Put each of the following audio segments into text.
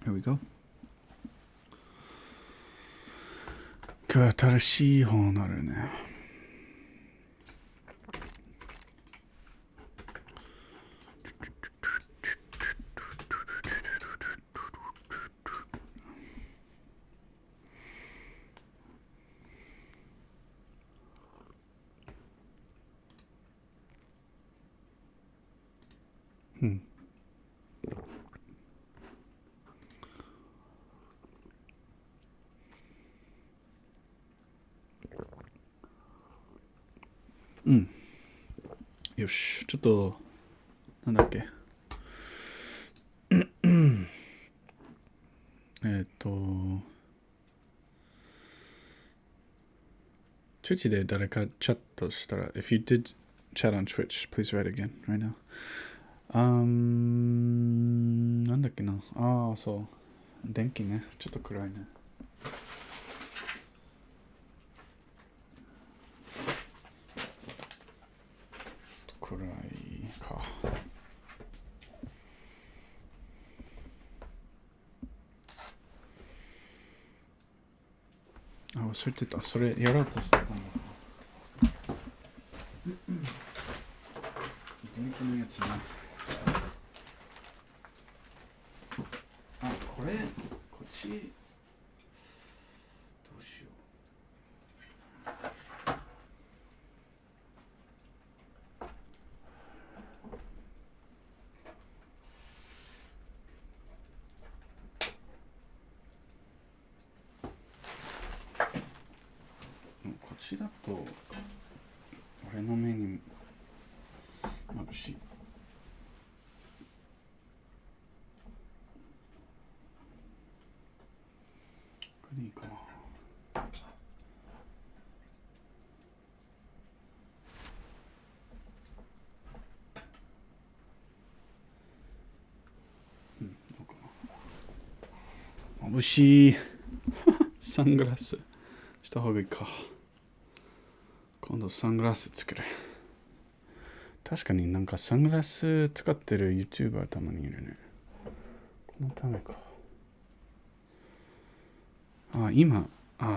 Here we go. 今日は新しい本あるね。よし、ちょっと、なんだっけ。Twitch で誰かチャットしたら、If you did chat on Twitch, please write again right now. なんだっけな。そう。電気ね。ちょっと暗いね。暗いか。忘れてた。それやろうとしてたんだ。電気のやつね。これ、こっち、どうしよう。こっちだと、俺の目に眩しい。これでいいかな。どうかな。眩しい。サングラスした方がいいか。今度サングラス作る。確かになんかサングラス使ってる YouTuber たまにいるね。このためか。今、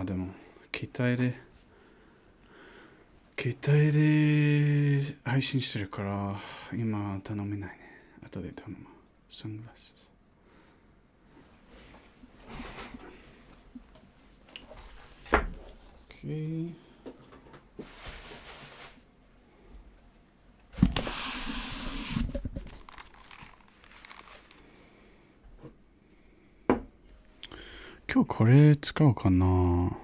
でも、携帯で配信してるから、今頼めないね。後で頼む。サングラス。OK。今日これ使おうかな。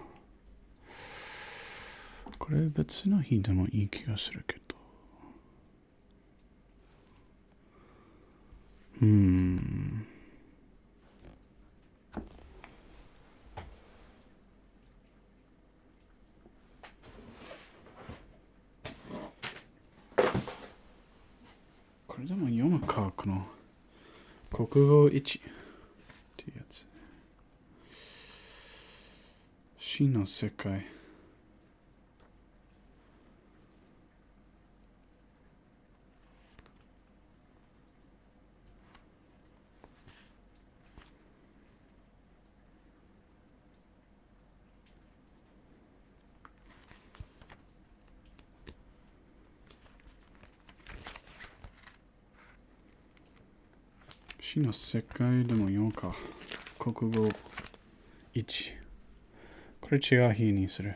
これ別の日でもいい気がするけど。これでも読むか、この国語1っていうやつ。死の世界。死の世界でも読むか。国語1。これ違う日にする。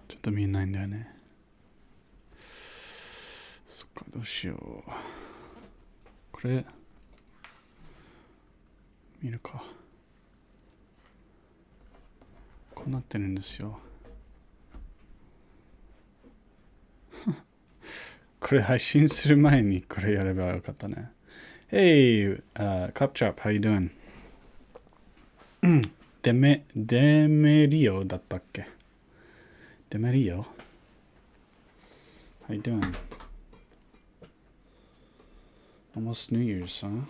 ちょっと見えないんだよね。そっか、どうしよう。これ、見るか。こうなってるんですよ。これ配信する前にこれやればよかったね。Hey, Cupchop, how you doing? デメリオだったっけ？デメリオ How you doing? Almost New Year's, huh?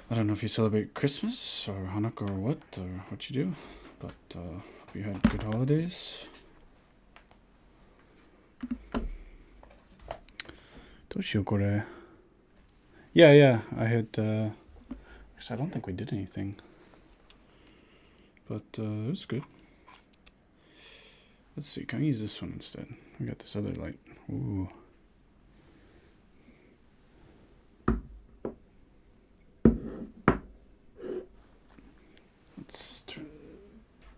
I don't know if you celebrate Christmas or Hanukkah or what you do, but hope you had good holidays. どうしようこれ. Yeah, I had, actually I don't think we did anything, but it was good. Let's see, can I use this one instead? We got this other light. Ooh. Let's turn,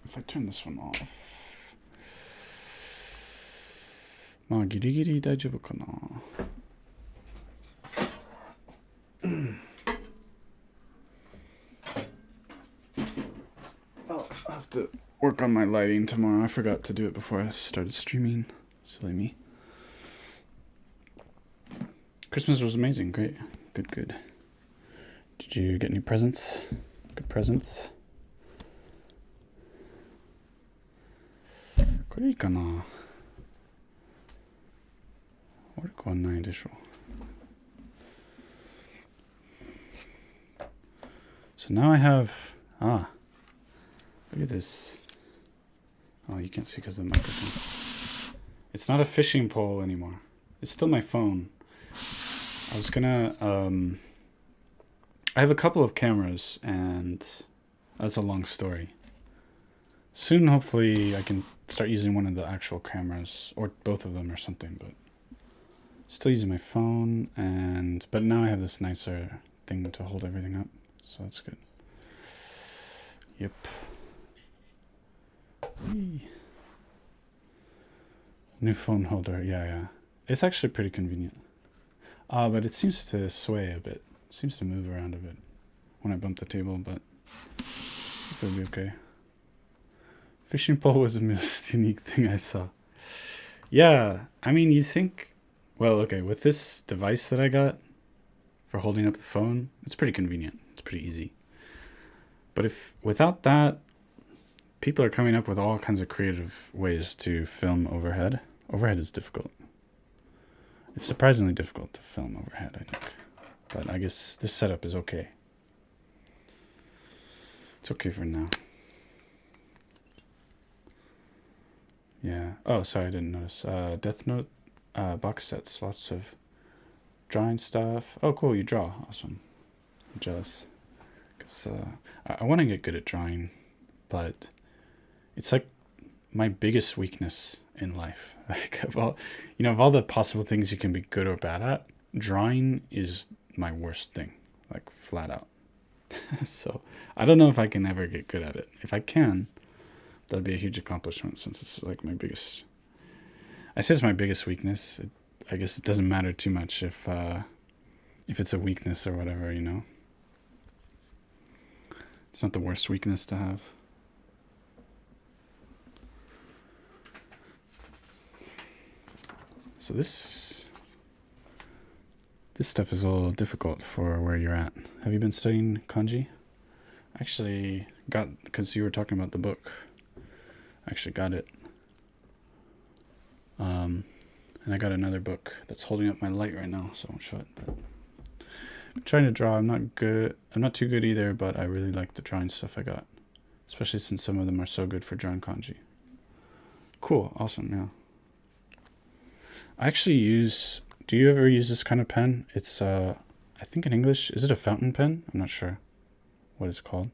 if I turn this one off. まあギリギリ大丈夫かな. I'll have to work on my lighting tomorrow. I forgot to do it before I started streaming. Silly me. Christmas was amazing. Great. Good. Did you get any presents? Good presents? これいいかな? 悪くはないでしょう. So now I have, look at this. Oh, you can't see because of the microphone. It's not a fishing pole anymore. It's still my phone. I was gonna, I have a couple of cameras and that's a long story. Soon, hopefully, I can start using one of the actual cameras or both of them or something, but still using my phone but now I have this nicer thing to hold everything up. So that's good. Yep. Whee. New phone holder. Yeah. It's actually pretty convenient. But it seems to sway a bit. It seems to move around a bit when I bump the table, but it'll be okay. Fishing pole was the most unique thing I saw. Yeah, I mean, you think, well, okay, with this device that I got for holding up the phone, it's pretty convenient. It's pretty easy. But if without that, people are coming up with all kinds of creative ways to film overhead. Overhead is difficult. It's surprisingly difficult to film overhead, I think. But I guess this setup is okay. It's okay for now. Yeah. Oh, sorry, I didn't notice. Death Note box sets. Lots of drawing stuff. Oh, cool, you draw. Awesome. I'm jealous. Because I want to get good at drawing, but it's like my biggest weakness in life. Like of all the possible things you can be good or bad at, drawing is my worst thing, like flat out. So I don't know if I can ever get good at it. If I can, that'd be a huge accomplishment since it's like my biggest. I say it's my biggest weakness. I guess it doesn't matter too much if it's a weakness or whatever, you know. It's not the worst weakness to have. So this stuff is a little difficult for where you're at. Have you been studying kanji? Actually got, because you were talking about the book, I actually got it. And I got another book that's holding up my light right now, so I won't show it. But I'm trying to draw. I'm not too good either, but I really like the drawing stuff I got, especially since some of them are so good for drawing kanji. Cool, awesome, yeah. I actually do you ever use this kind of pen? It's, I think in English, is it a fountain pen? I'm not sure what it's called.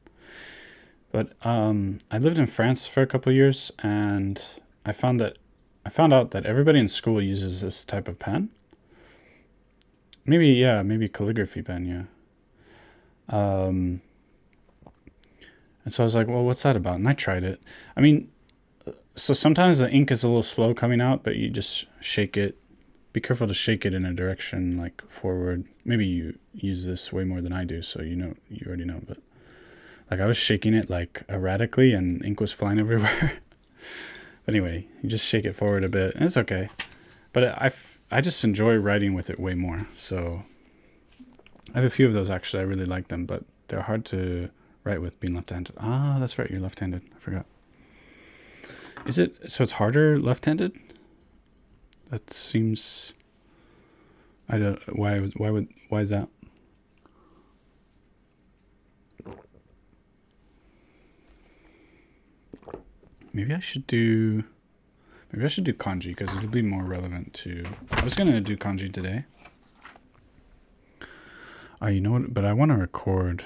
But I lived in France for a couple of years, and I found out that everybody in school uses this type of pen. Maybe calligraphy pen, yeah. And so I was like, well, what's that about? And I tried it. I mean, so sometimes the ink is a little slow coming out, but you just shake it. Be careful to shake it in a direction like forward. Maybe you use this way more than I do, so you already know. But like I was shaking it like erratically, and ink was flying everywhere. But anyway, you just shake it forward a bit, and it's okay. But I just enjoy writing with it way more. So I have a few of those actually. I really like them, but they're hard to write with being left-handed. Ah, that's right, you're left-handed. I forgot. Is it so? It's harder left-handed. That seems. I don't. Why is that? Maybe I should do kanji because it'll be more relevant to. I was gonna do kanji today. You know what? But I want to record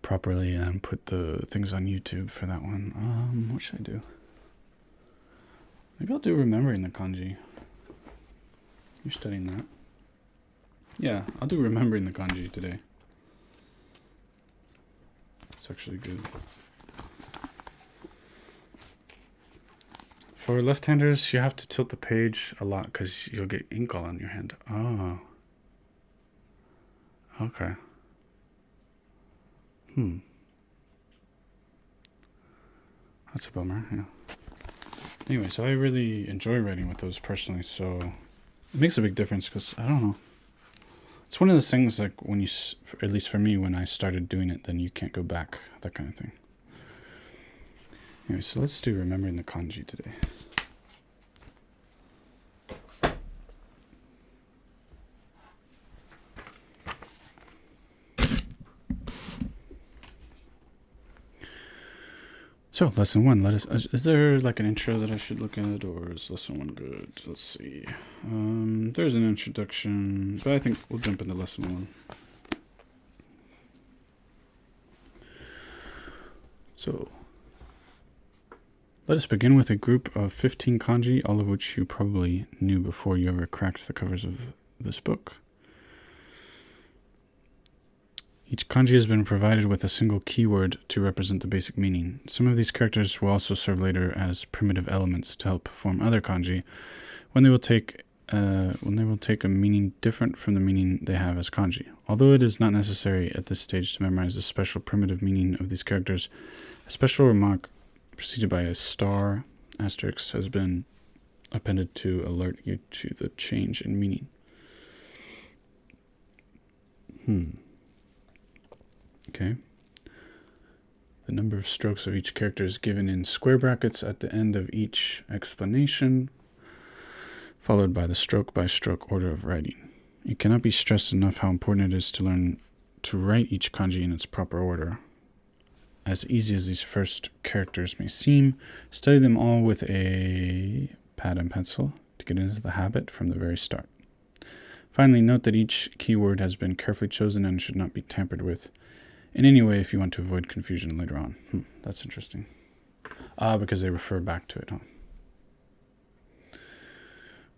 properly and put the things on YouTube for that one. What should I do? Maybe I'll do remembering the kanji. You're studying that? Yeah, I'll do remembering the kanji today. It's actually good. For left-handers, you have to tilt the page a lot because you'll get ink all on your hand. Oh. Okay. That's a bummer, yeah. Anyway, so I really enjoy writing with those personally, so it makes a big difference because, I don't know. It's one of those things like when you, at least for me, when I started doing it, then you can't go back, that kind of thing. Anyway, so let's do remembering the kanji today. So, lesson 1, is there like an intro that I should look at, or is lesson 1 good? Let's see. There's an introduction, but I think we'll jump into lesson 1. So, let us begin with a group of 15 kanji, all of which you probably knew before you ever cracked the covers of this book. Each kanji has been provided with a single keyword to represent the basic meaning. Some of these characters will also serve later as primitive elements to help form other kanji when they will take a meaning different from the meaning they have as kanji. Although it is not necessary at this stage to memorize the special primitive meaning of these characters, a special remark preceded by a star asterisk has been appended to alert you to the change in meaning. Okay. The number of strokes of each character is given in square brackets at the end of each explanation, followed by the stroke-by-stroke order of writing. It cannot be stressed enough how important it is to learn to write each kanji in its proper order. As easy as these first characters may seem, study them all with a pad and pencil to get into the habit from the very start. Finally, note that each keyword has been carefully chosen and should not be tampered with in any way if you want to avoid confusion later on. That's interesting. Because they refer back to it, huh?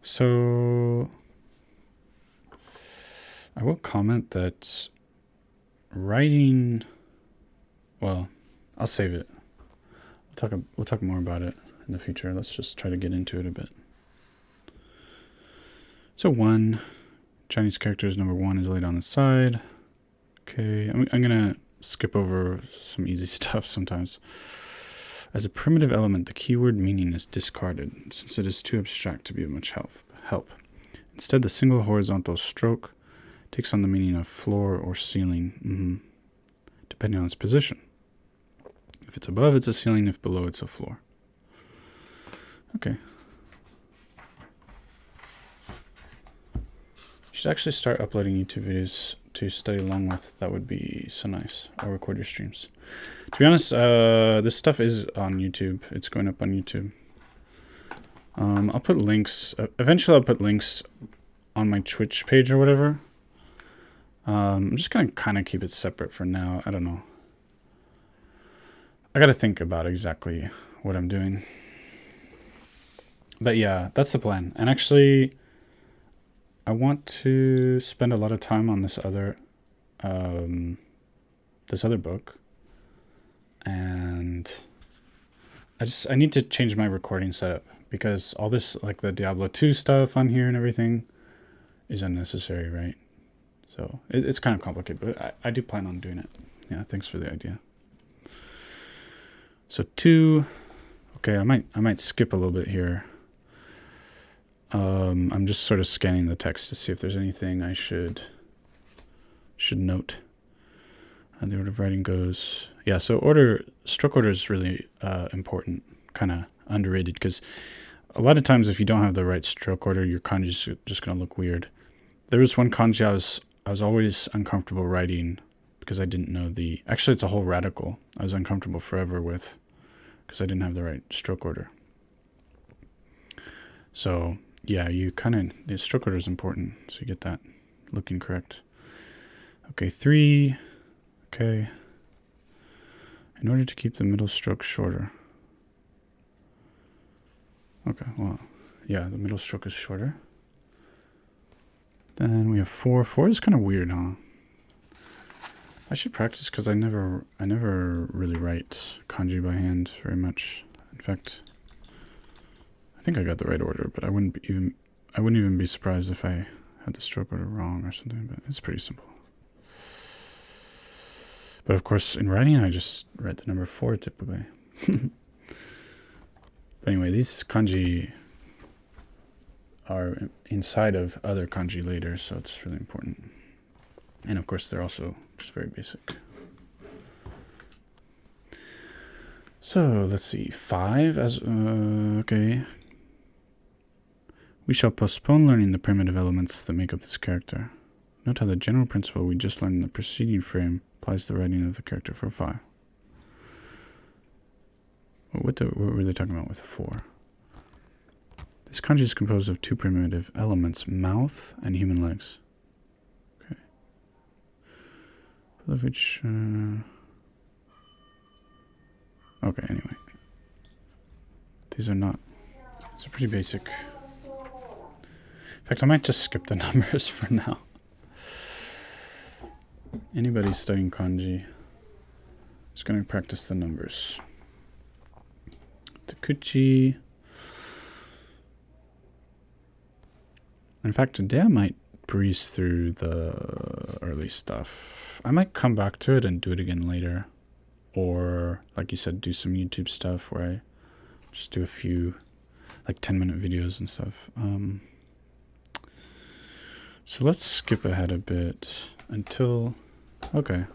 So, I will comment that writing, well, I'll save it. We'll talk more about it in the future. Let's just try to get into it a bit. So 1, Chinese characters number 1 is laid on the side. Okay, I'm going to skip over some easy stuff sometimes. As a primitive element, the keyword meaning is discarded, since it is too abstract to be of much help. Instead, the single horizontal stroke takes on the meaning of floor or ceiling, depending on its position. If it's above, it's a ceiling. If below, it's a floor. Okay. You should actually start uploading YouTube videos to study along with. That would be so nice. Or record your streams. To be honest, this stuff is on YouTube. It's going up on YouTube. I'll put links. Eventually, I'll put links on my Twitch page or whatever. I'm just going to kind of keep it separate for now. I don't know. I got to think about exactly what I'm doing. But yeah, that's the plan. And actually, I want to spend a lot of time on this other book, and I need to change my recording setup because all this, like the Diablo 2 stuff on here and everything, is unnecessary, right? So it's kind of complicated, but I do plan on doing it. Yeah, thanks for the idea. So 2, okay, I might skip a little bit here. I'm just sort of scanning the text to see if there's anything I should note. The order of writing goes, yeah. So stroke order is really important, kind of underrated, because a lot of times if you don't have the right stroke order, your kanji is just going to look weird. There was one kanji I was always uncomfortable writing because I didn't know the... Actually, it's a whole radical. I was uncomfortable forever with because I didn't have the right stroke order. So, yeah, you kind of... The stroke order is important, so you get that looking correct. Okay, 3. Okay. In order to keep the middle stroke shorter. Okay, well, yeah, the middle stroke is shorter. Then we have 4. 4 is kind of weird, huh? I should practice because I never really write kanji by hand very much. In fact, I think I got the right order, but I wouldn't even be surprised if I had the stroke order wrong or something, but it's pretty simple. But of course, in writing, I just write the number 4 typically. But anyway, these kanji are inside of other kanji later, so it's really important. And of course, they're also just very basic. So let's see, 5 as okay. We shall postpone learning the primitive elements that make up this character. Note how the general principle we just learned in the preceding frame applies to the writing of the character for 5. What were they talking about with 4? This kanji is composed of 2 primitive elements, mouth and human legs. Okay. Of which, okay, anyway. These are pretty basic. In fact, I might just skip the numbers for now. Anybody studying kanji is going to practice the numbers. Takuchi. In fact, today I might breeze through the early stuff. I might come back to it and do it again later. Or, like you said, do some YouTube stuff where I just do a few, like 10-minute videos and stuff. So let's skip ahead a bit until, okay,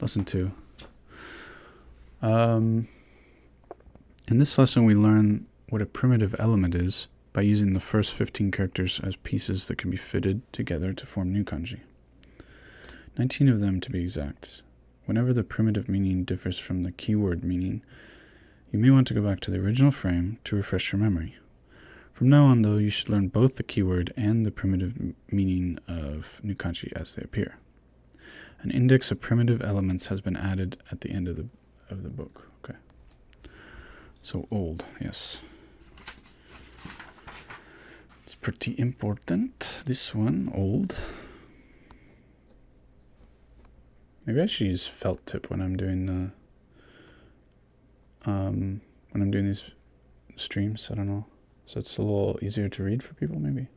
lesson 2. In this lesson, we learn what a primitive element is by using the first 15 characters as pieces that can be fitted together to form new kanji. 19 of them to be exact. Whenever the primitive meaning differs from the keyword meaning, you may want to go back to the original frame to refresh your memory. From now on, though, you should learn both the keyword and the primitive meaning of new kanji as they appear. An index of primitive elements has been added at the end of the book. Okay. So old, yes. It's pretty important. This one, old. Maybe I should use felt tip when I'm doing these streams. I don't know. So it's a little easier to read for people, maybe.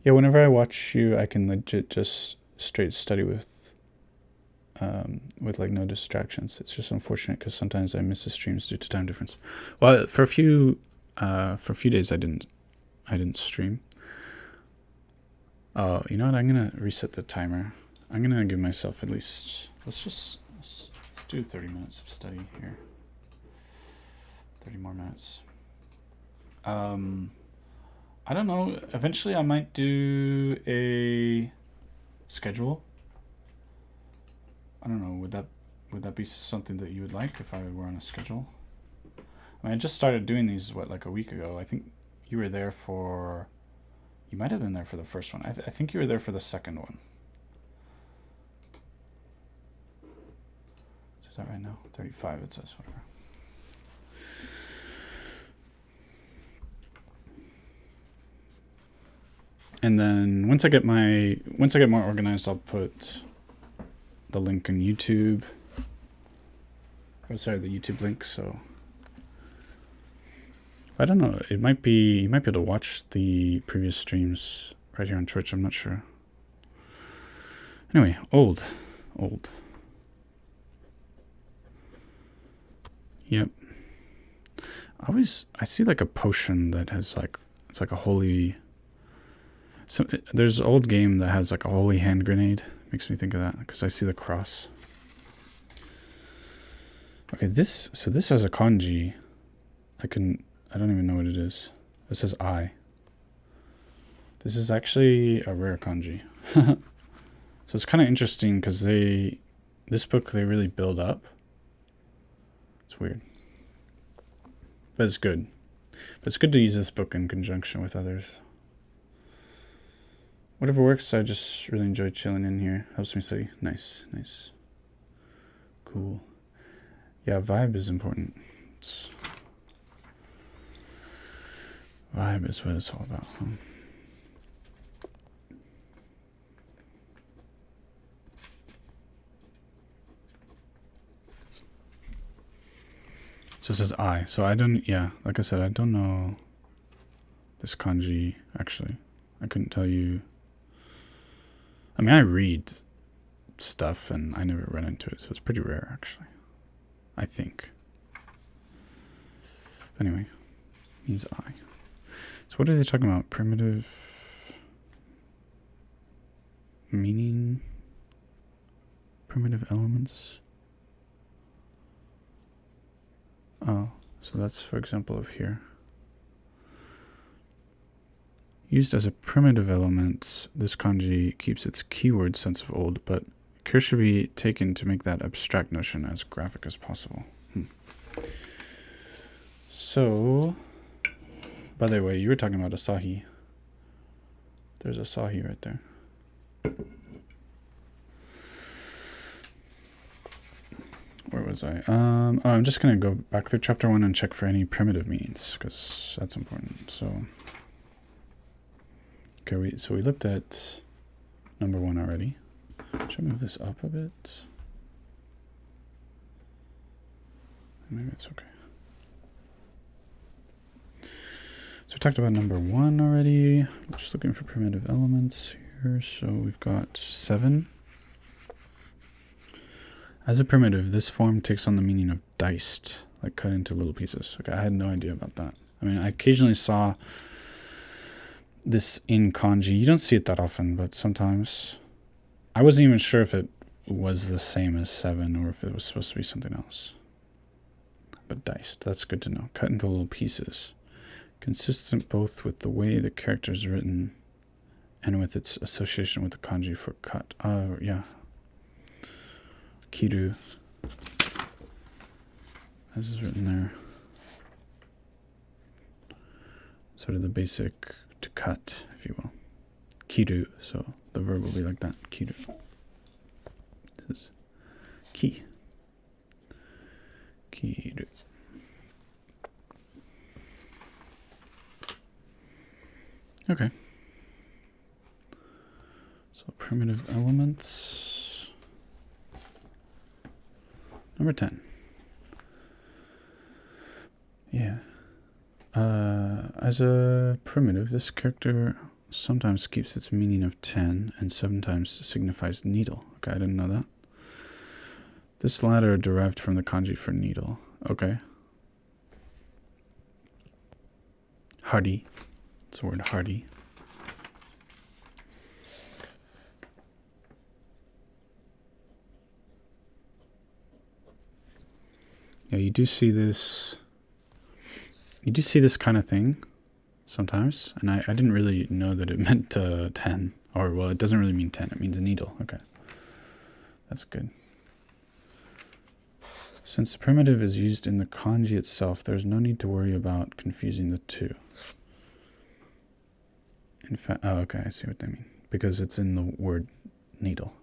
Yeah, whenever I watch you, I can legit just straight study with like no distractions. It's just unfortunate because sometimes I miss the streams due to time difference. Well, for a few days I didn't stream. Oh, you know what? I'm gonna reset the timer. I'm gonna give myself at least let's do 30 minutes of study here. 30 more minutes. I don't know. Eventually, I might do a schedule. I don't know. Would that be something that you would like if I were on a schedule? I mean, I just started doing these like a week ago. I think you were there for. You might have been there for the first one. I think you were there for the second one. Is that right now? 35. It says whatever. And then once I get more organized, I'll put the link on YouTube. Oh, sorry, the YouTube link. So I don't know. It might be you might be able to watch the previous streams right here on Twitch. I'm not sure. Anyway, old. Yep. I see like a potion that has like it's like a holy. So there's an old game that has like a holy hand grenade. Makes me think of that because I see the cross. Okay, this has a kanji. I don't even know what it is. It says I. This is actually a rare kanji. So it's kind of interesting because this book, they really build up. It's weird. But it's good. But it's good to use this book in conjunction with others. Whatever works, I just really enjoy chilling in here. Helps me study. Nice, nice. Cool. Yeah, vibe is important. Vibe is what it's all about. So it says I. So I don't, yeah, like I said, I don't know this kanji, actually. I couldn't tell you. I mean, I read stuff and I never run into it, so it's pretty rare, actually. I think. Anyway, means I. So what are they talking about? Primitive meaning? Primitive elements? Oh, so that's, for example, of here. Used as a primitive element, this kanji keeps its keyword sense of old, but care should be taken to make that abstract notion as graphic as possible. So, by the way, you were talking about Asahi. There's Asahi right there. Where was I? I'm just going to go back through chapter 1 and check for any primitive meanings, because that's important. So, okay, so we looked at number 1 already. Should I move this up a bit? Maybe it's okay. So we talked about number 1 already. We're just looking for primitive elements here. So we've got 7. As a primitive, this form takes on the meaning of diced, like cut into little pieces. Okay, I had no idea about that. I mean, I occasionally saw this in kanji. You don't see it that often, but sometimes. I wasn't even sure if it was the same as 7 or if it was supposed to be something else. But diced, that's good to know. Cut into little pieces. Consistent both with the way the character is written and with its association with the kanji for cut. Yeah. Kiru, as is written there. Sort of the basic to cut, if you will. Kiru, so the verb will be like that. Kiru. This is ki. Kiru. Okay. So primitive elements. Number 10. Yeah. As a primitive, this character sometimes keeps its meaning of 10 and sometimes signifies needle. Okay, I didn't know that. This latter derived from the kanji for needle. Okay. Hardy. It's the word hardy. Yeah, you do see this kind of thing sometimes, and I didn't really know that it meant 10, or well, it doesn't really mean 10, it means a needle. Okay, that's good. Since the primitive is used in the kanji itself, there's no need to worry about confusing the two. In fact, oh, okay, I see what they mean, because it's in the word needle.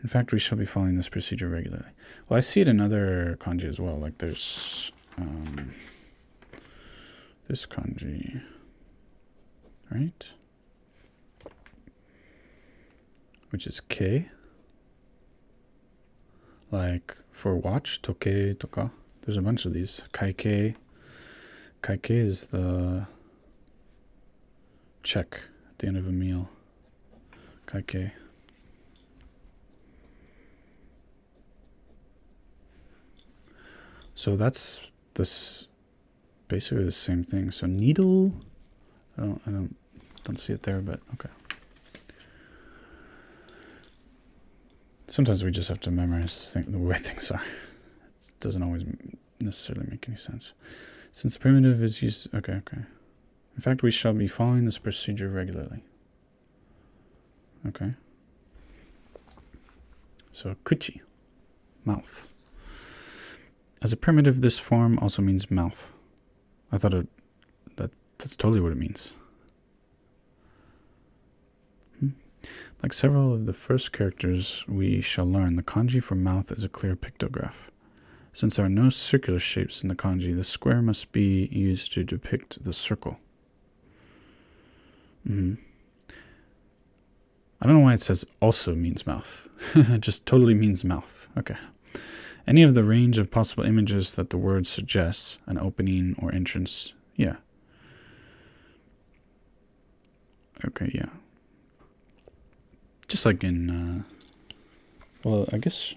In fact, we shall be following this procedure regularly. Well, I see it in other kanji as well. Like there's this kanji, right? Which is ke. Like for watch, toke toka. There's a bunch of these. Kaike. Kaike is the check at the end of a meal. Kaike. So that's this basically the same thing. So needle, I don't see it there, but okay. Sometimes we just have to memorize the way things are. It doesn't always necessarily make any sense. Since the primitive is used, okay. In fact, we shall be following this procedure regularly. Okay. So, kuchi, mouth. As a primitive, this form also means mouth. I thought that's totally what it means. Like several of the first characters we shall learn, the kanji for mouth is a clear pictograph. Since there are no circular shapes in the kanji, the square must be used to depict the circle. I don't know why it says also means mouth. It just totally means mouth. Okay. Any of the range of possible images that the word suggests, an opening or entrance, yeah. Okay, yeah. Just like in, well, I guess,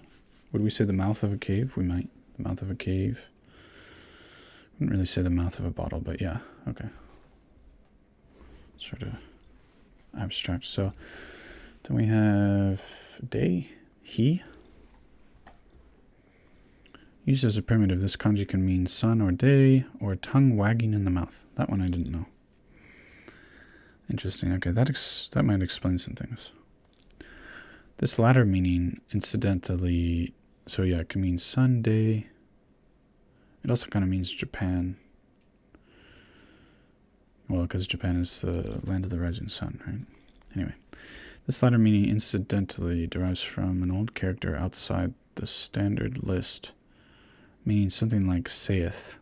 would we say the mouth of a cave? We might. The mouth of a cave. Wouldn't really say the mouth of a bottle, but yeah, okay. Sort of abstract. So, then we have day, he. Used as a primitive, this kanji can mean sun or day, or tongue wagging in the mouth. That one I didn't know. Interesting. Okay, that might explain some things. This latter meaning, incidentally, so yeah, it can mean sun, day. It also kind of means Japan. Well, because Japan is the land of the rising sun, right? Anyway, this latter meaning incidentally derives from an old character outside the standard list, meaning something like saith,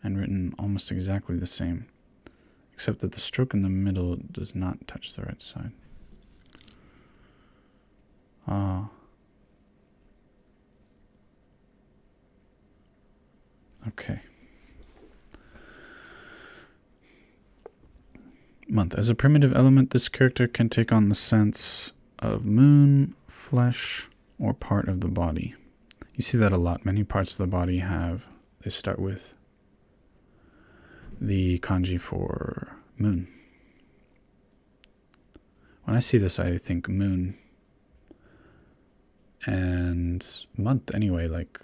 and written almost exactly the same, except that the stroke in the middle does not touch the right side. Okay. Month. As a primitive element, this character can take on the sense of moon, flesh, or part of the body. You see that a lot. Many parts of the body they start with the kanji for moon. When I see this, I think moon and month anyway. Like,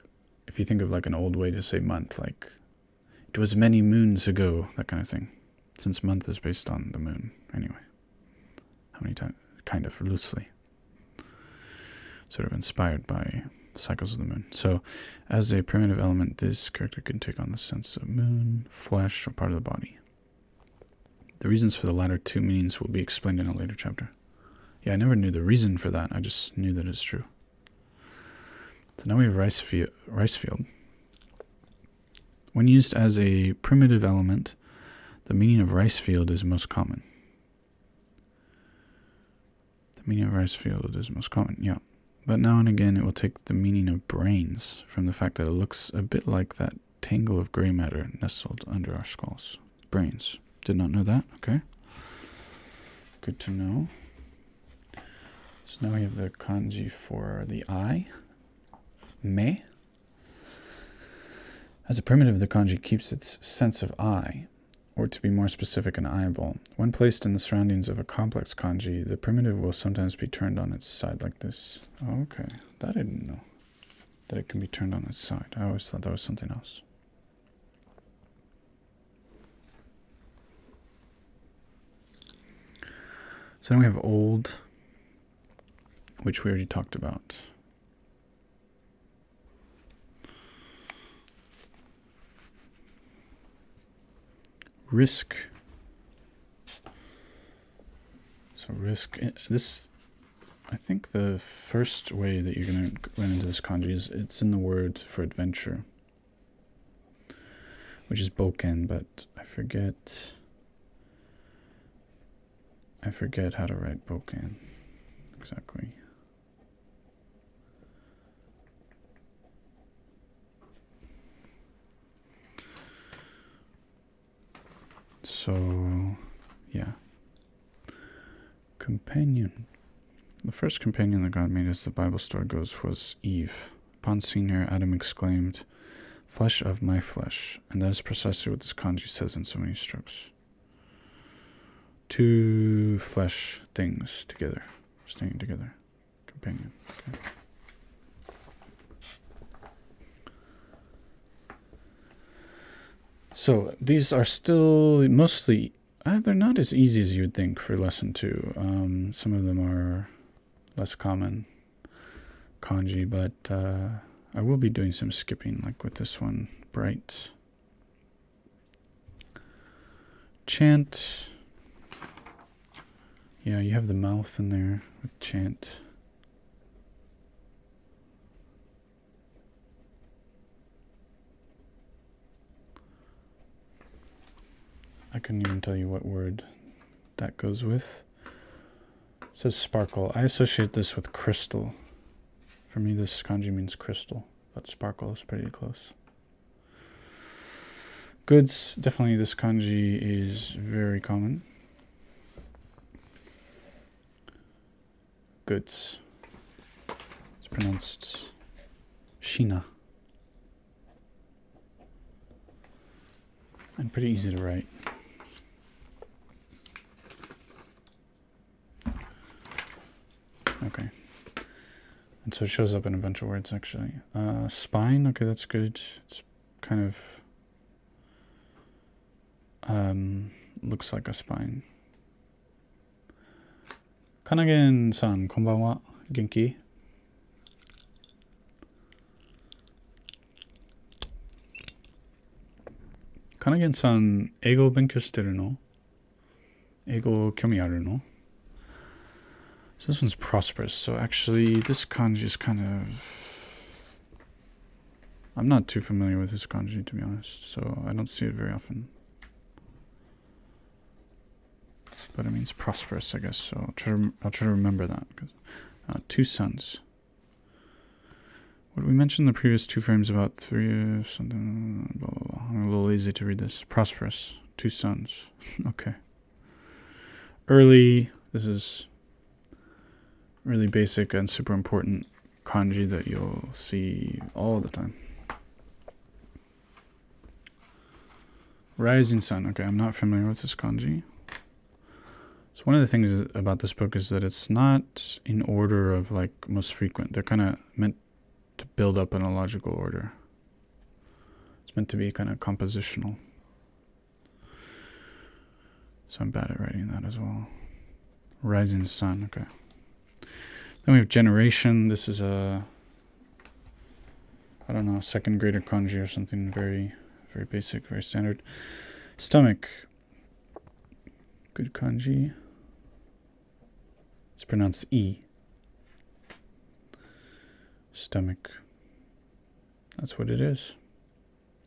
if you think of like an old way to say month, like, it was many moons ago, that kind of thing. Since month is based on the moon, anyway. How many times? Kind of loosely. Sort of inspired by cycles of the moon. So, as a primitive element, this character can take on the sense of moon, flesh, or part of the body. The reasons for the latter two meanings will be explained in a later chapter. Yeah, I never knew the reason for that. I just knew that it's true. So now we have rice field. When used as a primitive element, the meaning of rice field is most common. The meaning of rice field is most common, yeah. But now and again it will take the meaning of brains from the fact that it looks a bit like that tangle of gray matter nestled under our skulls. Brains. Did not know that, okay. Good to know. So now we have the kanji for the eye. Me. As a primitive, the kanji keeps its sense of eye, or to be more specific, an eyeball. When placed in the surroundings of a complex kanji, the primitive will sometimes be turned on its side like this. Oh, okay, that I didn't know. That it can be turned on its side. I always thought that was something else. So then we have old, which we already talked about. Risk. So risk. This, I think the first way that you're going to run into this kanji is it's in the word for adventure, which is boken, but I forget how to write boken exactly. So, yeah. Companion. The first companion that God made, as the Bible story goes, was Eve. Upon seeing her, Adam exclaimed, "Flesh of my flesh." And that is precisely what this kanji says in so many strokes. Two flesh things together, staying together. Companion. Okay. So these are still mostly they're not as easy as you would think for lesson 2. Some of them are less common kanji, but I will be doing some skipping, like with this one, bright. Chant. Yeah, you have the mouth in there with chant. I couldn't even tell you what word that goes with. It says sparkle. I associate this with crystal. For me, this kanji means crystal, but sparkle is pretty close. Goods, definitely this kanji is very common. Goods. It's pronounced shina. And pretty easy to write. Okay. And so it shows up in a bunch of words, actually. Spine, okay, that's good. It's kind of looks like a spine. Kanagen-san, konbanwa. Genki? Kanagen-san, eigo benkyou shiteru no? Eigo kyomi aru no? So this one's prosperous. So actually, this kanji is kind of... I'm not too familiar with this kanji, to be honest. So I don't see it very often. But it means prosperous, I guess. So I'll try to remember that. 2 sons. What did we mention in the previous 2 frames about 3 something? Blah, blah, blah. I'm a little lazy to read this. Prosperous. 2 sons. Okay. Early. This is really basic and super important kanji that you'll see all the time. Rising sun. Okay, I'm not familiar with this kanji. So one of the things about this book is that it's not in order of like most frequent. They're kind of meant to build up in a logical order. It's meant to be kind of compositional. So I'm bad at writing that as well. Rising sun. Okay. Then we have generation. This is a, I don't know, 2nd grader kanji or something very, very basic, very standard. Stomach. Good kanji. It's pronounced Ii. Stomach. That's what it is.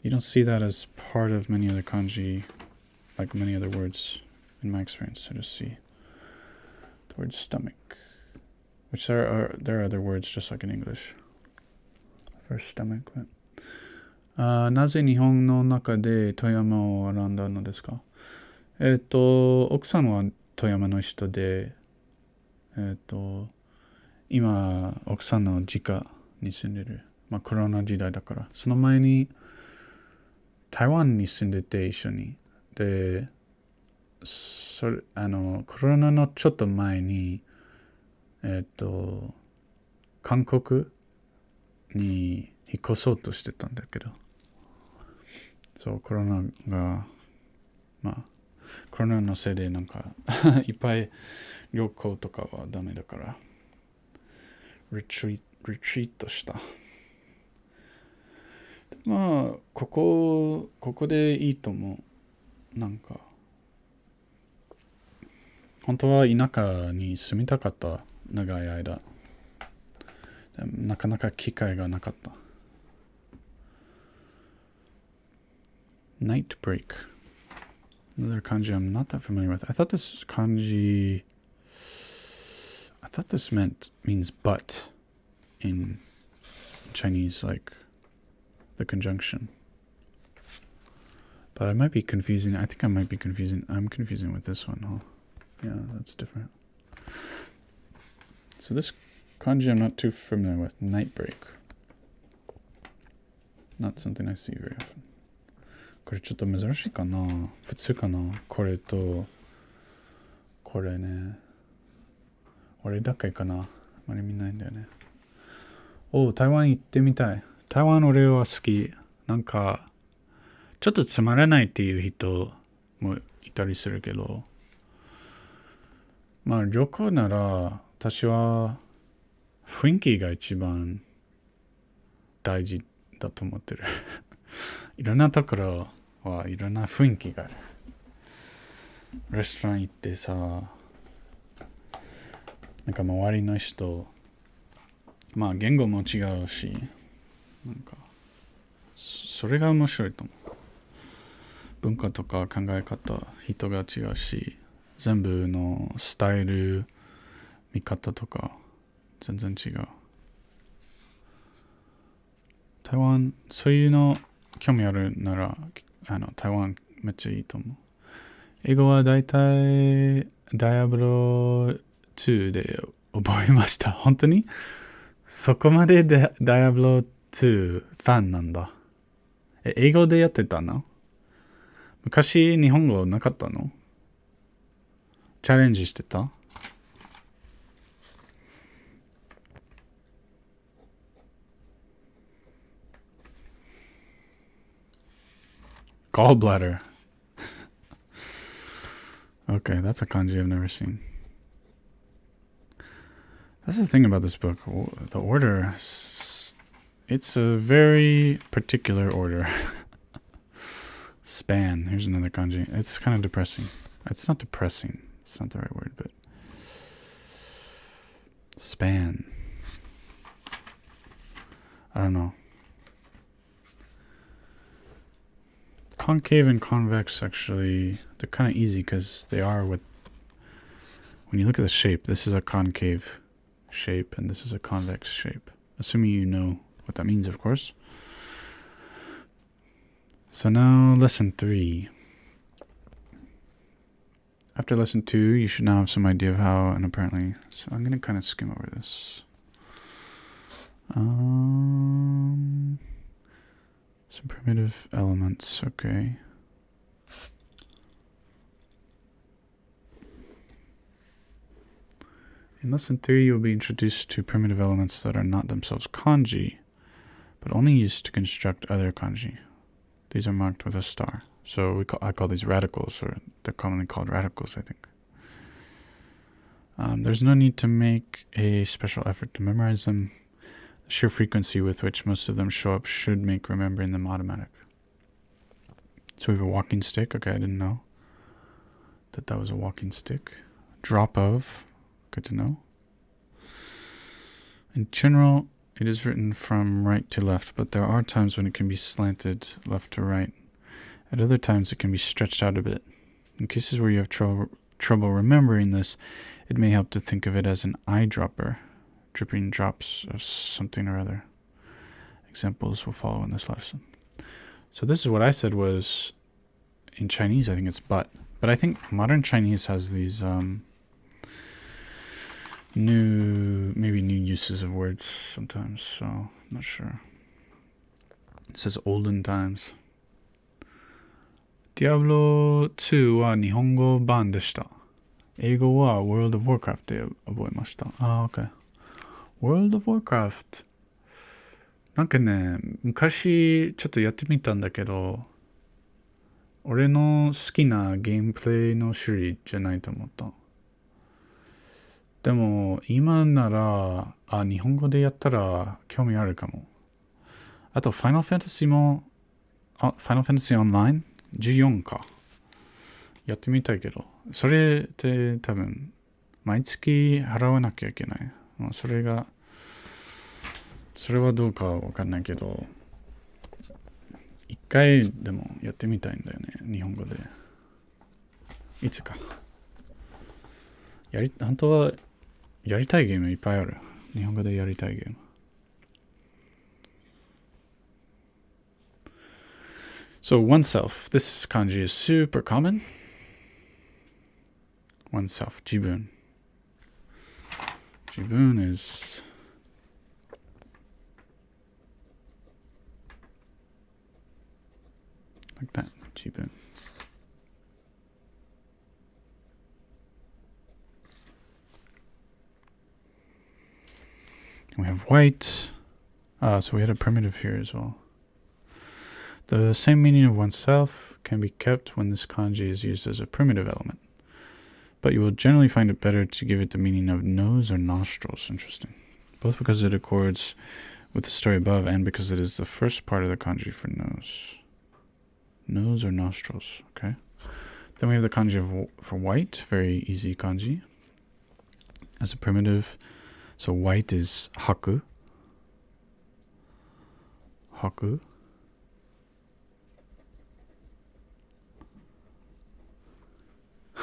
You don't see that as part of many other kanji, like many other words in my experience. I just see the word stomach. Which there are other words just like in English for stomach. But なぜ日本の中で富山を選んだのですか？奥さんは富山の人で、今奥さんの実家に住んでる。まあコロナ時代だから。その前に台湾に住んでて一緒に。で、コロナのちょっと前に韓国に引っ越そうとしてたんだけど、そうコロナがまあコロナのせいでなんかいっぱい旅行とかはダメだからリトリートした。まあここでいいと思う。なんか本当は田舎に住みたかった。長い間。なかなか機会がなかった。Night break. Another kanji I'm not that familiar with. I thought this means but in Chinese, like the conjunction. But I might be confusing. I think I might be confusing. I'm confusing with this one, huh? Yeah, that's different. So this kanji I'm not too familiar with. Night break. Not something I see very often. これちょっと珍しいかな。普通かな。これとこれね。俺だけかな。あまり見ないんだよね。台湾行ってみたい。台湾俺は好き。なんかちょっとつまらないっていう人もいたりするけど、まあ旅行なら私は雰囲気が一番大事だと思ってる。いろんなところはいろんな雰囲気がある。レストラン行ってさ、なんか周りの人、まあ言語も違うし、なんかそれが面白いと思う。文化とか考え方、人が違うし、全部のスタイル、見方とか全然違う。台湾、そういうの興味あるなら、台湾めっちゃいいと思う。英語はだいたいダイアブロ2で覚えました。本当にそこまでダイアブロ2ファンなんだ。英語でやってたの？昔日本語なかったの？チャレンジしてた？Gallbladder. Okay, that's a kanji I've never seen. That's the thing about this book. The order, it's a very particular order. Span. Here's another kanji. It's kind of depressing. It's not depressing. It's not the right word, but span. I don't know. Concave and convex, actually, they're kind of easy because they are what, when you look at the shape, this is a concave shape and this is a convex shape. Assuming you know what that means, of course. So now lesson 3. After lesson 2, you should now have some idea of how, and apparently, so I'm going to kind of skim over this. Some primitive elements, okay. In lesson 3, you'll be introduced to primitive elements that are not themselves kanji, but only used to construct other kanji. These are marked with a star. So I call these radicals, or they're commonly called radicals, I think. There's no need to make a special effort to memorize them. The sheer frequency with which most of them show up should make remembering them automatic. So we have a walking stick. Okay, I didn't know that was a walking stick. Drop of. Good to know. In general, it is written from right to left, but there are times when it can be slanted left to right. At other times, it can be stretched out a bit. In cases where you have trouble remembering this, it may help to think of it as an eyedropper, dripping drops of something or other. Examples will follow in this lesson. So this is what I said was, in Chinese, I think it's but. But I think modern Chinese has these maybe new uses of words sometimes, so I'm not sure. It says olden times. Diablo 2は日本語版でした。英語は World of Warcraft で覚えました。OK。World of Warcraft。なんかね、昔ちょっとやってみたんだけど、俺の好きなゲームプレイの種類じゃないと思った。でも今なら日本語でやったら興味あるかも。あと Final Fantasy もFinal Fantasy Online 14か。やってみたいけど、それって多分毎月払わなきゃいけない。それはどうかわかんないけど、一回でもやってみたいんだよね、日本語で。いつか。本当はやりたいゲームいっぱいある。日本語でやりたいゲーム。So oneself. This kanji is super common. Oneself. Jibun. Jibun is like that. Jibun. We have white. So we had a primitive here as well. The same meaning of oneself can be kept when this kanji is used as a primitive element. But you will generally find it better to give it the meaning of nose or nostrils. Interesting. Both because it accords with the story above and because it is the first part of the kanji for nose. Nose or nostrils, okay. Then we have the kanji for white, very easy kanji. As a primitive, so white is haku. Haku.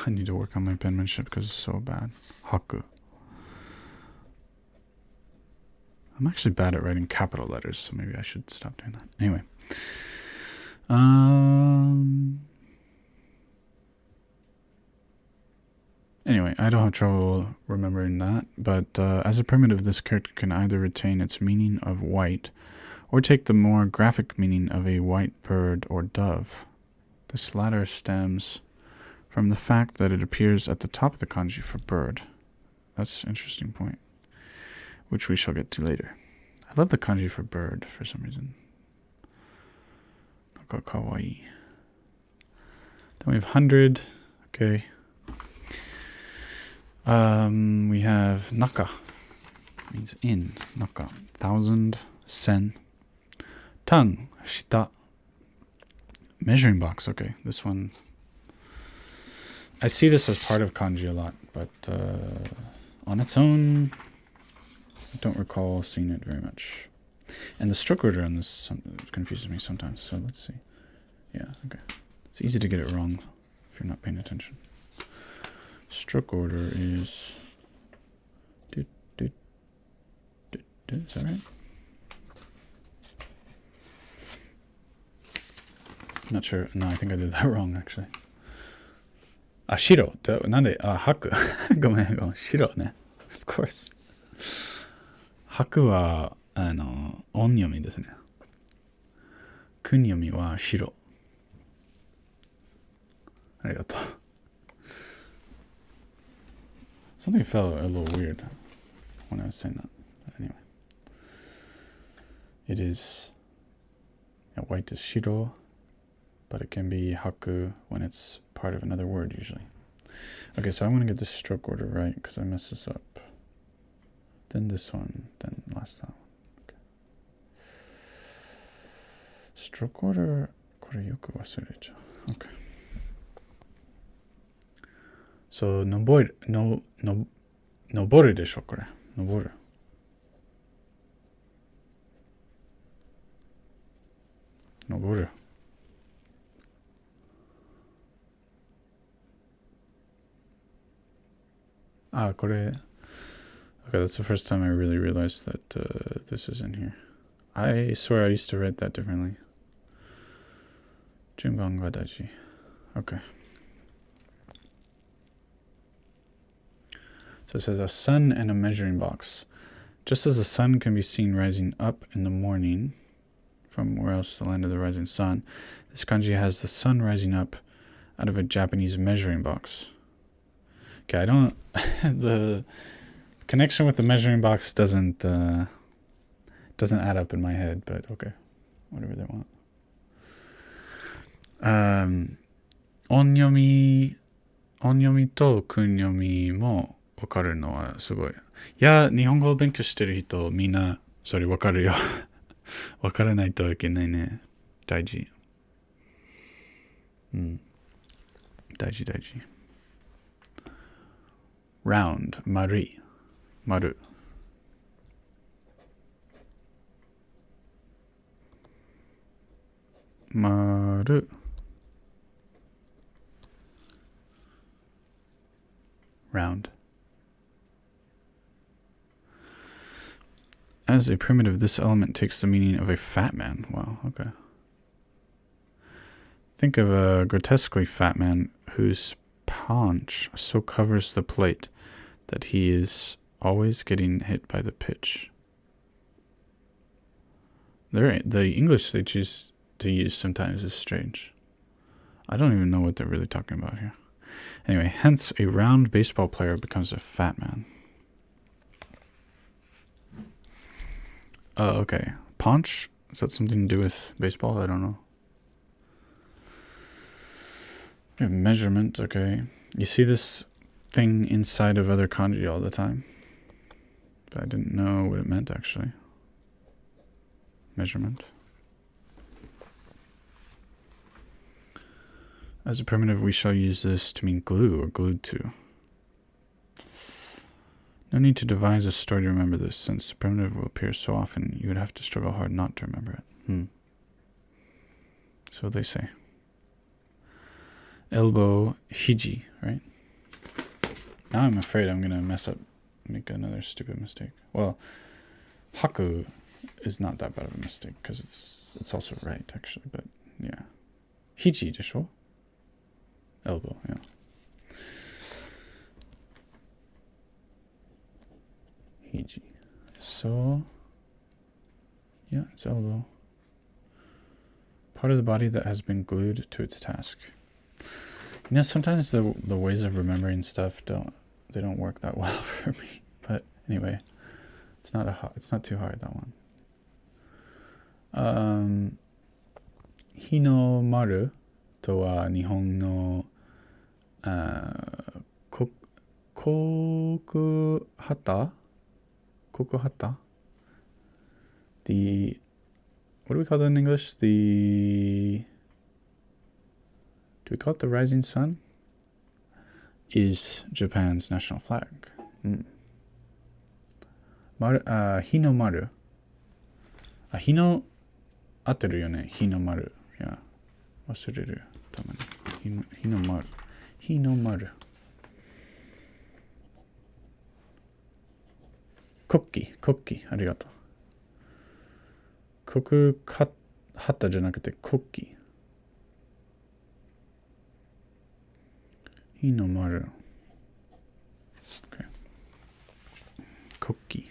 I need to work on my penmanship because it's so bad. Haku. I'm actually bad at writing capital letters, so maybe I should stop doing that. Anyway. Anyway, I don't have trouble remembering that, but as a primitive, this character can either retain its meaning of white or take the more graphic meaning of a white bird or dove. This latter stems from the fact that it appears at the top of the kanji for bird. That's an interesting point, which we shall get to later. I love the kanji for bird for some reason. Naka kawaii. Then we have 100. Okay. We have Naka. Means in. Naka. 1,000. Sen. Tongue. Shita. Measuring box. Okay. This one. I see this as part of kanji a lot, but on its own, I don't recall seeing it very much. And the stroke order on this confuses me sometimes, so let's see. Yeah, okay. It's easy to get it wrong if you're not paying attention. Stroke order is... Is that right? Not sure. No, I think I did that wrong, actually. あ、白。なんで、白。ごめん、白ね。Of course. 白は、音読みですね。訓読みは白。ありがとう。Something felt a little weird when I was saying that. But anyway. It is... Yeah, white is shiro, but it can be haku when it's part of another word usually. Okay, so I want to get this stroke order right because I messed this up. Then this one, then last time. Okay. Stroke order, これよく忘れちゃう。Okay. So, 登るでしょ、これ。登る。登る。これ. Okay, that's the first time I really realized that this is in here. I swear I used to write that differently. 順番が大事. Okay. So it says a sun and a measuring box. Just as the sun can be seen rising up in the morning, from where else the land of the rising sun, this kanji has the sun rising up out of a Japanese measuring box. Okay, I don't... the connection with the measuring box doesn't add up in my head, but okay. Whatever they want. 音読みと訓読みも分かるのはすごい。いや、日本語を勉強してる人みんなそれ分かるよ。分からないといけないね。大事。うん。大事。round 丸い。丸。丸。round. As a primitive, this element takes the meaning of a fat man. Wow, okay. Think of a grotesquely fat man whose paunch so covers the plate that he is always getting hit by the pitch. The English they choose to use sometimes is strange. I don't even know what they're really talking about here. Anyway, hence a round baseball player becomes a fat man. Okay. Paunch? Is that something to do with baseball? I don't know. We have measurement, okay. You see this thing inside of other kanji all the time. But I didn't know what it meant actually. Measurement. As a primitive, we shall use this to mean glue or glued to. No need to devise a story to remember this, since the primitive will appear so often you would have to struggle hard not to remember it. So they say. Elbow, hiji, right? Now I'm afraid I'm going to make another stupid mistake. Well, haku is not that bad of a mistake, because it's also right, actually, but yeah. Hiji, でしょ? Elbow, yeah. Hiji. So, yeah, it's elbow. Part of the body that has been glued to its task. You know, sometimes the ways of remembering stuff don't work that well for me. But anyway, it's not too hard, that one. Hinomaru とは日本の国旗 The what do we call that in English? Do we call it the rising sun? Is Japan's national flag. Hinomaru. Hino 合ってるよね。Hinomaru. Yeah. 忘れる。たまに。Hinomaru. Hinomaru. 国旗。ありがとう。国旗じゃなくて国旗。Hinomaru. Okay. 国旗。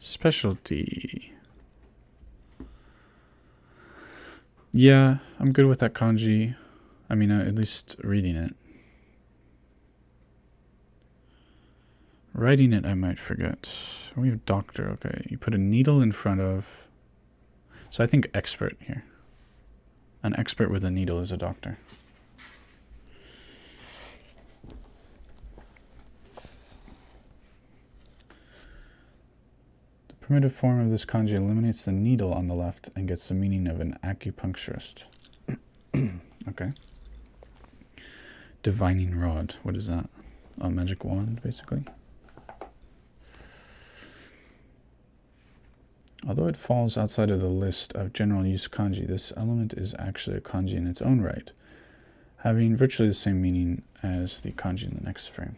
Specialty. Yeah, I'm good with that kanji. I mean, at least reading it. Writing it, I might forget. We have doctor, okay. You put a needle in front of... So I think expert here. An expert with a needle is a doctor. The primitive form of this kanji eliminates the needle on the left and gets the meaning of an acupuncturist. Okay. Divining rod. What is that? A magic wand, basically. Although it falls outside of the list of general use kanji, this element is actually a kanji in its own right, having virtually the same meaning as the kanji in the next frame.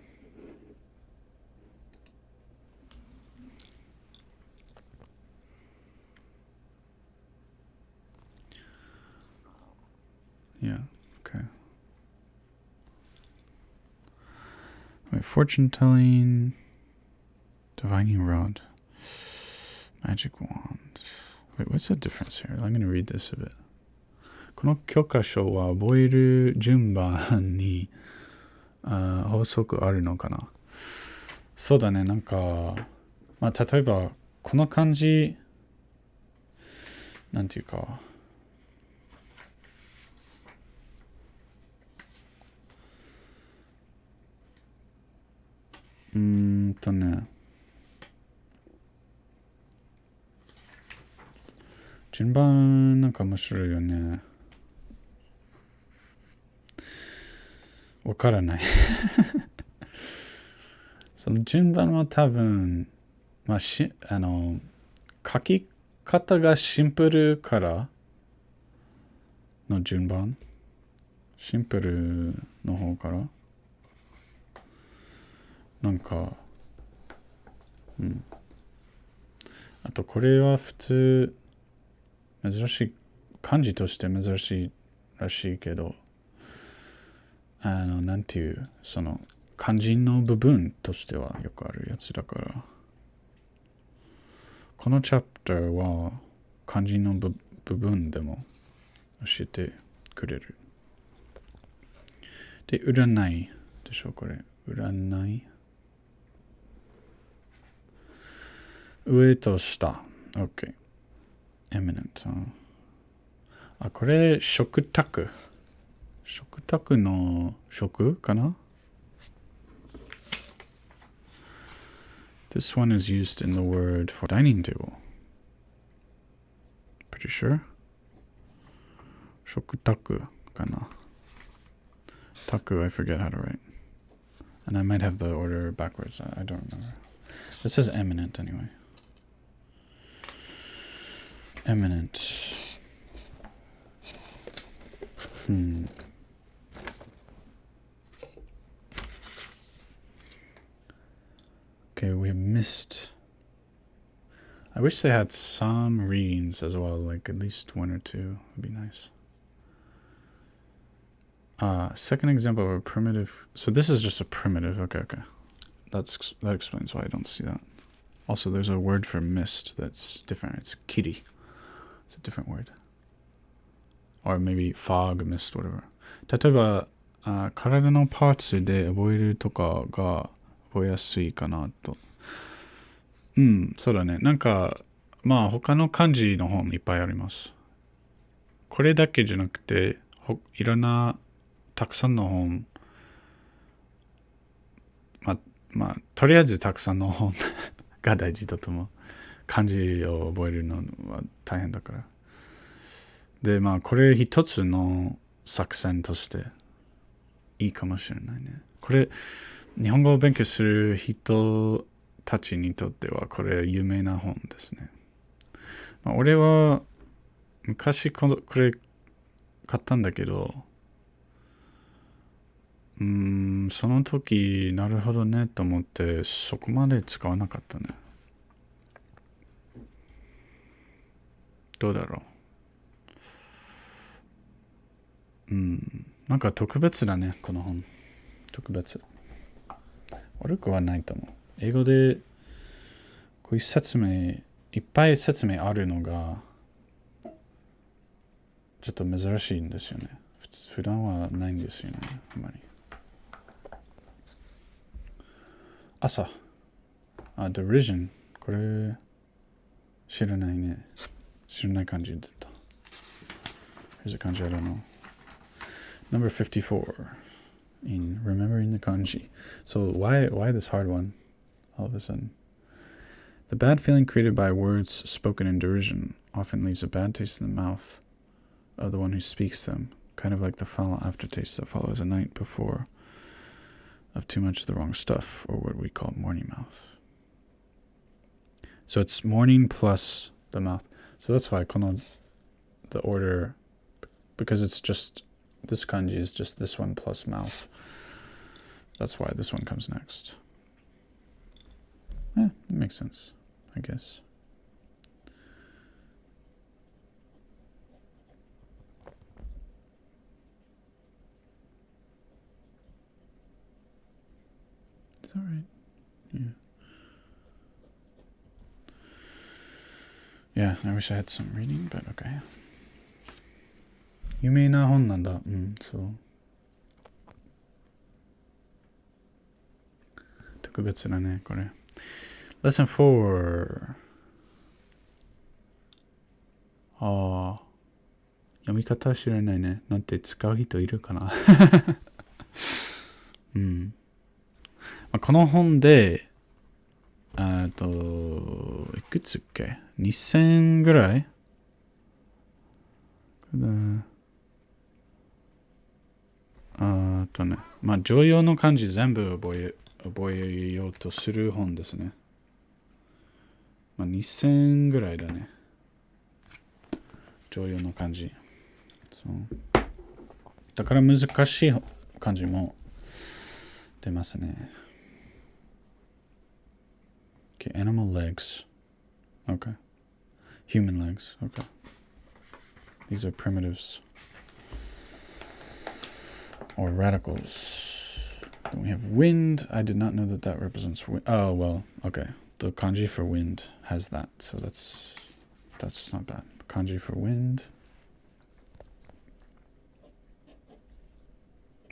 Yeah, okay. Wait, fortune telling, divining rod, magic wand. Wait, what's the difference here? I'm going to read this a bit. この教科書は覚える順番に法則あるのかな？そうだね、なんか、まあ、例えば、この漢字、なんていうか、ね、順番なんか面白いよね。わからない。その順番は多分、まあ書き方がシンプルからの順番。シンプルの方から。なんか、あとこれは普通、珍しい、漢字として珍しいらしいけど、なんていう、その、漢字の部分としてはよくあるやつだから、このチャプターは漢字の部分でも教えてくれる。で、占いでしょ、これ。占い。上と下。OK。eminent。あ、これ、食卓。食卓の食かな？ This one is used in the word for dining table. Pretty sure. 食卓かな？Taku, I forget how to write. And I might have the order backwards. I don't remember. It says eminent anyway. Eminent. Okay, we missed. I wish they had some readings as well, like at least one or two would be nice. Second example of a primitive. So this is just a primitive. Okay. That explains why I don't see that. Also, there's a word for mist that's different. It's kiri. It's a different word. Or maybe fog, mist, whatever. 例えば、体のパーツで覚えるとかが覚えやすいかなと。そうだね。なんか、まあ他の漢字の本いっぱいあります。これだけじゃなくて、いろんなたくさんの本、まあ、とりあえずたくさんの本が大事だと思う。漢字を覚えるのは大変だから。で、まあ、これ一つの作戦としていいかもしれないね。これ、日本語を勉強する人たちにとっては、これ有名な本ですね。まあ、俺は昔これ買ったんだけど、その時なるほどねと思ってそこまで使わなかったね。どうだろう。なんか特別だね、この本。特別。悪くはないと思う。英語でこういう説明、いっぱい説明あるのがちょっと珍しいんですよね。普段はないんですよね、あんまり。朝。derision。これ、知らないね。知らない漢字だった。Here's a kanji I don't know. Number 54 in remembering the kanji. So why this hard one all of a sudden? The bad feeling created by words spoken in derision often leaves a bad taste in the mouth of the one who speaks them, kind of like the foul aftertaste that follows a night before of too much of the wrong stuff, or what we call morning mouth. So it's morning plus the mouth. So that's why the order, because it's just, this kanji is just this one plus mouth. That's why this one comes next. It makes sense, I guess. It's all right. Yeah, I wish I had some reading, but okay. 有名な本なんだ。そう。特別だね、これ。Lesson 4。読み方知らないね。なんて使う人いるかなこの本で、いくつっけ ?2000 ぐらい常用の漢字全部覚えようとする本ですね。2000ぐらいだね。常用の漢字。そう。だから難しい漢字も出ますね。Okay, animal legs. Okay. Human legs. Okay. These are primitives. Or radicals. Then we have wind. I did not know that represents wind. Oh, well, okay. The kanji for wind has that. So that's not bad. The kanji for wind.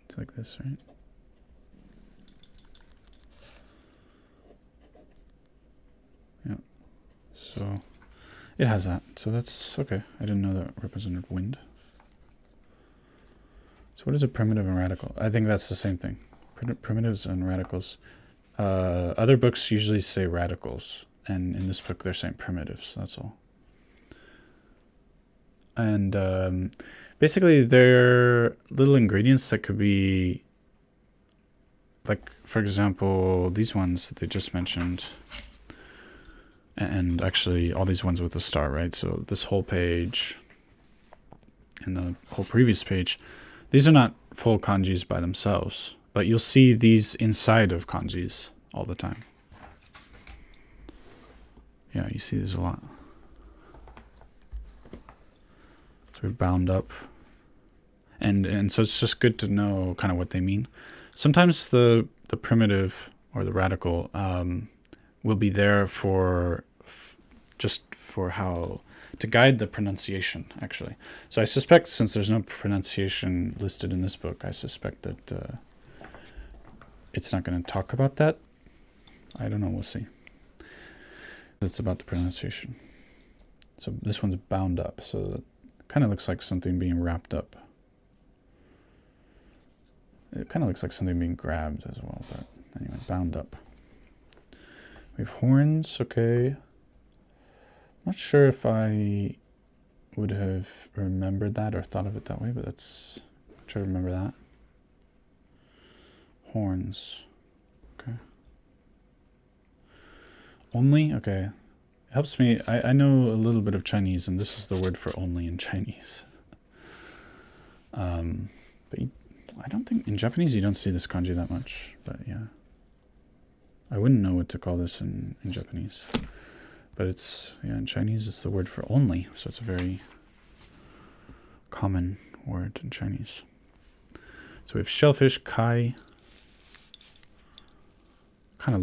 It's like this, right? Yeah. So it has that. So that's okay. I didn't know that represented wind. So what is a primitive and radical? I think that's the same thing. Primitives and radicals. Other books usually say radicals, and in this book they're saying primitives. That's all. And basically they're little ingredients that could be, like, for example, these ones that they just mentioned, and actually all these ones with the star, right? So this whole page and the whole previous page, these are not full kanjis by themselves, but you'll see these inside of kanjis all the time. Yeah, you see these a lot. So we're bound up. And so it's just good to know kind of what they mean. Sometimes the primitive or the radical will be there for just for how to guide the pronunciation, actually. So I suspect, since there's no pronunciation listed in this book, I suspect that it's not going to talk about that. I don't know, we'll see. It's about the pronunciation. So this one's bound up, so it kind of looks like something being wrapped up. It kind of looks like something being grabbed as well, but anyway, bound up. We have horns, okay. Not sure if I would have remembered that or thought of it that way, but let's try to remember that. Horns, okay. Only, okay. It helps me, I know a little bit of Chinese, and this is the word for only in Chinese. But I don't think, in Japanese you don't see this kanji that much, but yeah. I wouldn't know what to call this in Japanese. But it's, yeah, in Chinese it's the word for only, so it's a very common word in Chinese. So we have shellfish, kai. Kind of